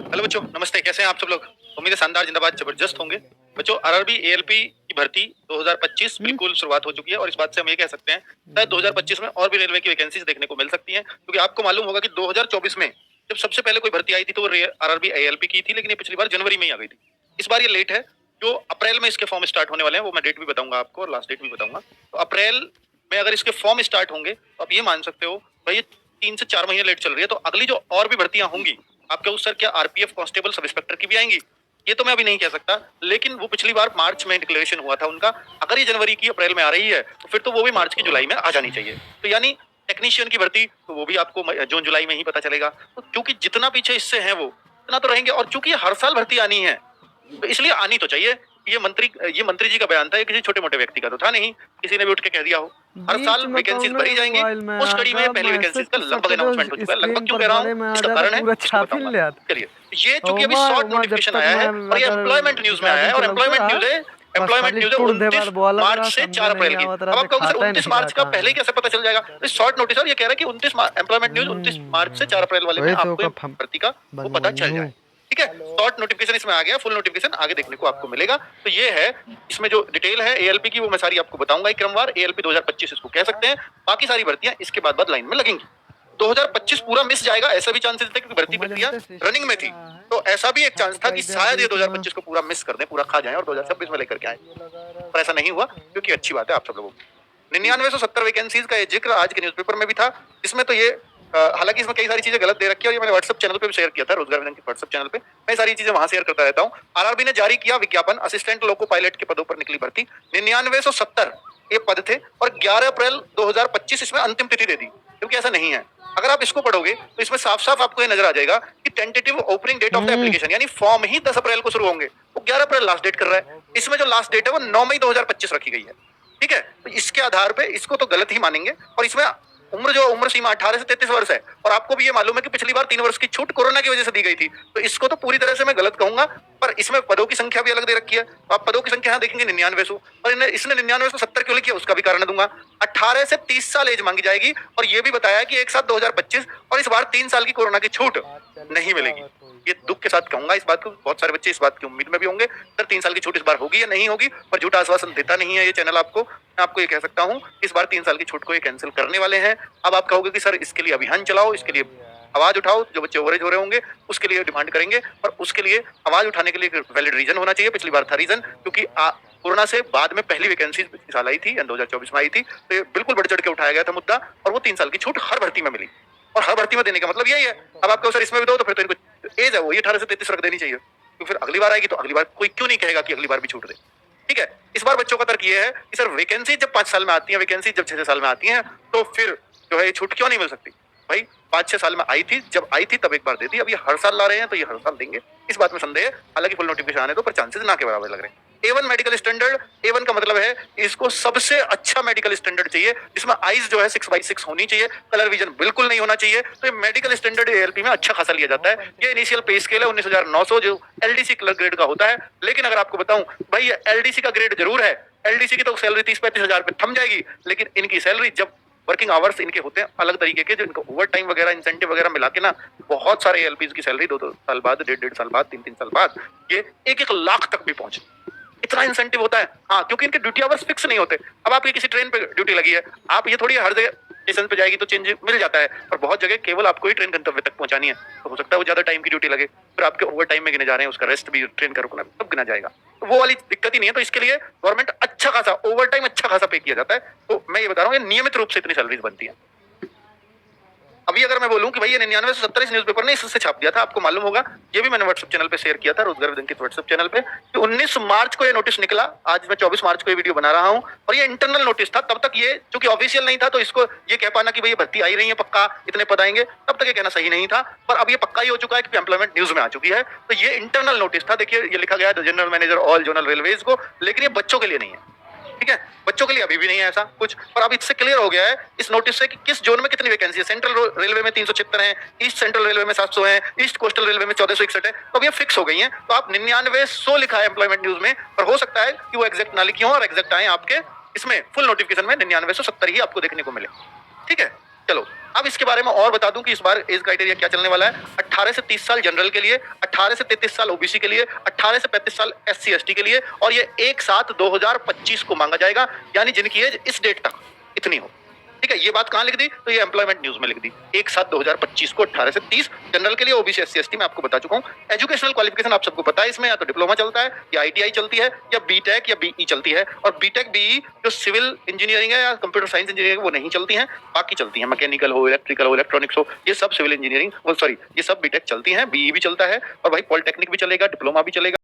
Hello बच्चों, नमस्ते। कैसे हैं आप सब लोग? उम्मीद है शानदार, जिंदाबाद, जबरदस्त होंगे। बच्चों, आरआरबी एएलपी की भर्ती 2025 बिल्कुल शुरुआत हो चुकी है और इस बात से हम ये कह सकते हैं शायद 2025 में और भी रेलवे की वैकेंसीज देखने को मिल सकती हैं, क्योंकि आपको मालूम होगा कि 2024 में जब सबसे पहले कोई भर्ती आई थी तो वो आरआरबी एएलपी की थी, लेकिन ये पिछली बार जनवरी में ही आ गई थी। इस बार ये लेट है। जो अप्रैल में इसके फॉर्म स्टार्ट होने वाले हैं वो मैं डेट भी बताऊंगा आपको और लास्ट डेट भी बताऊंगा। तो अप्रैल में अगर इसके फॉर्म स्टार्ट होंगे तो आप ये मान सकते हो भाई ये 3 से 4 महीने लेट चल रही है। तो अगली जो और भी भर्तियां होंगी आपके उस सर क्या आरपीएफ कांस्टेबल सब इंस्पेक्टर की भी आएंगी, ये तो मैं अभी नहीं कह सकता, लेकिन वो पिछली बार मार्च में डिक्लेरेशन हुआ था उनका। अगर ये जनवरी की अप्रैल में आ रही है तो फिर तो वो भी मार्च की जुलाई में आ जानी चाहिए। तो यानी टेक्नीशियन की भर्ती तो वो भी आपको जून जुलाई में ही पता चलेगा। तो क्योंकि जितना पीछे इससे है वो इतना तो रहेंगे, और चूंकि हर साल भर्ती आनी है तो इसलिए आनी तो चाहिए। ये मंत्री जी का बयान था, ये किसी छोटे मोटे व्यक्ति का तो था नहीं, किसी ने भी उठ के कह दिया हो। हर बीच साल में वैकेंसीज कौनो भरी जाएंगी। मोबाइल में उस कड़ी में पहली वैकेंसीज मैसेज का तो लगभग सटरो अनाउंसमेंट हो चुका है। लगभग स्क्रीन क्यों पर कह रहा बड़े हूँ, में आ इसका जाता कारण है, पूरा इसको छापिल बताऊंगा। ले आता। चलिए, ये चूंकि अभी उमा शॉर्ट उमा जब नोटिफिकेशन तक आया है मैं और ये अगर एम्प्लॉयमेंट न्यूज में आया है, रिकॉर्डिंग और चलाउत एम्प्लॉयमेंट न्यूज रहा है, बस एम्प्लॉयमेंट खाली न्यूज है टूर दे 29 बार बोला मार्च रहा से समझे 4 नहीं अप्रैल की। आवत अब रहा आप तो कहोगे सर खाता ही 29 नहीं मार्च रहा का कहाँ पहले ही है। कैसे पता चल जाएगा? तो शॉर्ट नोटिस है और ये कह रहा है कि 29 एम्प्लॉयमेंट न्यूज 29 मार्च से 4 अप्रैल वाले में वही तो आपको का भर्ती का वो पता चल जाए। ठीक है, शॉर्ट नोटिफिकेशन इसमें आ गया, फुल नोटिफिकेशन आगे देखने को आपको मिलेगा। तो ये है, इसमें जो डिटेल है एएलपी की वो मैं सारी आपको बताऊंगा क्रमवार। एएलपी 2025 इसको कह सकते हैं। बाकी सारी भर्तियां इसके बाद लाइन में लगेंगी। 2025 पूरा मिस जाएगा ऐसा भी चांसेस थे, क्योंकि भर्ती उमा प्रक्रिया जानते सिस्टम रनिंग में थी। रहा है तो ऐसा भी एक चांस था आपका कि इधर शायद ये बीच में 2025 को पूरा मिस कर दें, पूरा खा जाएं और 2026 में लेकर के आए। पर ऐसा नहीं हुआ, क्योंकि अच्छी बात है आप सब लोगों को। 9970 वैकेंसीज का ये जिक्र आज के न्यूज़पेपर में भी था। इसमें तो ये हालांकि इसमें कई सारी चीजें गलत दे रखी है और ये मैंने व्हाट्सएप चैनल पे भी शेयर किया था, रोजगार विजन के व्हाट्सएप चैनल पे। मैं सारी चीजें वहां शेयर करता रहता हूँ। आरआरबी ने जारी किया विज्ञापन, असिस्टेंट लोको पायलट के पदों पर निकली भर्ती। 9970 ये पद थे और 11 अप्रैल 2025 इसमें अंतिम तिथि दे दी, क्योंकि ऐसा नहीं है। अगर आप इसको पढ़ोगे तो इसमें साफ साफ आपको ये नजर आ जाएगा कि tentative opening date of the application यानी फॉर्म ही 10 अप्रैल को शुरू होंगे, वो 11 अप्रैल लास्ट डेट कर रहा है। इसमें जो लास्ट डेट है वो 9 मई 2025 रखी गई है। ठीक है, तो इसके आधार पे इसको तो गलत ही मानेंगे। और इसमें उम्र सीमा 18 से 33 वर्ष है, और आपको भी ये मालूम है कि पिछली बार 3 वर्ष की छूट कोरोना की वजह से दी गई थी। तो इसको तो पूरी तरह से मैं गलत कहूंगा। पर इसमें पदों की संख्या भी अलग दे रखी है, तो आप पदों की संख्या यहाँ देखेंगे 9900, और इसने 9970 क्यों लिखी है उसका भी कारण दूंगा। 18 से 30 साल एज मांगी जाएगी, और ये भी बताया कि एक साथ 2025 और इस बार 3 साल की कोरोना की छूट नहीं मिलेगी। ये दुख के साथ कहूंगा इस बात को, बहुत सारे बच्चे इस बात की उम्मीद में भी होंगे सर 3 साल की छूट इस बार होगी या नहीं होगी, पर झूठा आश्वासन देता नहीं है ये चैनल आपको। मैं आपको ये कह सकता हूँ इस बार 3 साल की छूट को ये कैंसिल करने वाले हैं। अब आप कहोगे कि सर इसके लिए अभियान चलाओ, इसके लिए आवाज उठाओ, जो बच्चे ओवरेज हो रहे होंगे उसके लिए डिमांड करेंगे, पर उसके लिए आवाज उठाने के लिए वैलिड रीजन होना चाहिए। पिछली बार था रीजन, क्योंकि कोरोना से बाद में पहली वैकेंसी साल आई थी, 2024 में आई थी, तो ये बिल्कुल बढ़ चढ़ के उठाया गया था मुद्दा, और वो 3 साल की छूट हर भर्ती में मिली, और हर भर्ती में देने का मतलब यही है। अब आपको सर इसमें भी दो, तो फिर तो इनको एज है वो ये 18 से 33 रख देनी चाहिए, तो फिर अगली बार आएगी तो अगली बार कोई क्यों नहीं कहेगा कि अगली बार भी छूट दे। ठीक है, इस बार बच्चों का तर्क ये है कि सर वैकेंसी जब 5 साल में आती है, वैकेंसी जब 6 साल में आती है, तो फिर जो है ये छूट क्यों नहीं मिल सकती? भाई 5-6 साल में आई थी, जब आई थी तब एक बार दे दी, अब ये हर साल ला रहे हैं तो ये हर साल देंगे, इस बात में संदेह है। हालांकि फुल नोटिफिकेशन आने दो, पर चांसेस ना के बराबर लग रहे हैं। A1 मेडिकल स्टैंडर्ड, A1 का मतलब है इसको सबसे अच्छा मेडिकल स्टैंडर्ड चाहिए, जिसमें आईज जो है 6/6 होनी चाहिए, कलर विजन बिल्कुल नहीं होना चाहिए। तो ये मेडिकल स्टैंडर्ड एएलपी में अच्छा खासा लिया जाता है। ये इनिशियल पे स्केल है 19,900 जो एलडीसी कलर ग्रेड का होता है। लेकिन अगर आपको बताऊं भाई ये एलडीसी का ग्रेड जरूर है, एलडीसी की तो सैलरी 30-35 हजार पे थम जाएगी, लेकिन इनकी सैलरी जब वर्किंग आवर्स इनके होते हैं अलग तरीके के, जो इनको ओवर टाइम वगैरह इंसेंटिव वगैरह मिला के ना बहुत सारे एलपीज की सैलरी 2-2 साल बाद, 1.5 साल बाद, 3-3 साल बाद ये 1-1 लाख तक भी पहुंचे, इतना इंसेंटिव होता है। हाँ, क्योंकि इनके ड्यूटी आवर्स फिक्स नहीं होते। अब आपकी किसी ट्रेन पे ड्यूटी लगी है, आप ये थोड़ी हर जगह स्टेशन पे जाएगी तो चेंज मिल जाता है, पर बहुत जगह केवल आपको ही ट्रेन गंतव्य तक पहुंचानी है, तो हो सकता है वो ज्यादा टाइम की ड्यूटी लगे, फिर आपके ओवर टाइम में गिने जा रहे हैं, उसका रेस्ट भी ट्रेन का रुकना सब गिना जाएगा, तो वो वाली दिक्कत ही नहीं है। तो इसके लिए गवर्नमेंट अच्छा खासा ओवर टाइम अच्छा खासा पे किया जाता है। तो मैं ये बता रहा हूँ ये नियमित रूप से इतनी सैलरीज बनती है। अभी अगर मैं बोलूं कि भाई ये 9970 इस न्यूज़पेपर ने इससे छाप दिया था, आपको मालूम होगा, ये भी मैंने व्हाट्सएप चैनल पे शेयर किया था, रोजगार विजन के व्हाट्सएप चैनल पे, कि 19 मार्च को ये नोटिस निकला। आज मैं 24 मार्च को ये वीडियो बना रहा हूं, और ये इंटरनल नोटिस था। तब तक ये चूंकि ऑफिशियल नहीं था, तो इसको ये कह पाना कि भाई ये भर्ती आई रही है पक्का, इतने पद आएंगे, तब तक ये कहना सही नहीं था। पर अब ये पक्का ही हो चुका है कि एम्प्लॉयमेंट न्यूज में आ चुकी है। तो ये इंटरनल नोटिस था, देखिए ये लिखा गया है general manager all zonal railways को, लेकिन ये बच्चों के लिए नहीं है। ठीक है, बच्चों के लिए अभी भी नहीं है ऐसा कुछ, पर अब इससे क्लियर हो गया है इस नोटिस से कि किस जोन में कितनी वैकेंसी है। सेंट्रल रेलवे में 376 है, ईस्ट सेंट्रल रेलवे में 700 है, ईस्ट कोस्टल रेलवे में 1461 है, तो अब ये फिक्स हो गई है। तो आप 9900 लिखा है एम्प्लॉयमेंट न्यूज में, पर हो सकता है कि वो एग्जैक्ट ना लिखी हो और एग्जैक्ट आए आपके इसमें फुल नोटिफिकेशन में 9970 ही आपको देखने को मिले। ठीक है, चलो अब इसके बारे में और बता दूं कि इस बार एज क्राइटेरिया क्या चलने वाला है। 18 से 30 साल जनरल के लिए, 18 से 33 साल ओबीसी के लिए, 18 से 35 साल एससी एसटी के लिए, और ये 1/7/2025 को मांगा जाएगा, यानी जिनकी एज इस डेट तक इतनी हो। ठीक है, ये बात कहां लिख दी? तो ये एम्प्लॉयमेंट न्यूज में लिख दी। 1/7/2025 को 18 से 30 जनरल के लिए, ओबीसी एससी एसटी में आपको बता चुका हूं। एजुकेशनल क्वालिफिकेशन आप सबको पता है, इसमें या तो डिप्लोमा चलता है, या आईटीआई चलती है, या बीटेक या बीई चलती है। और बीटेक बीई जो सिविल इंजीनियरिंग है या कंप्यूटर साइंस इंजीनियरिंग वो नहीं चलती है, बाकी चलती है, मैकेनिकल हो, इलेक्ट्रिकल हो, इलेक्ट्रॉनिक्स हो, ये सब सिविल इंजीनियरिंग, सॉरी ये सब बीटेक चलती है, बीई भी चलता है, और भाई पॉलिटेक्निक भी चलेगा, डिप्लोमा भी चलेगा।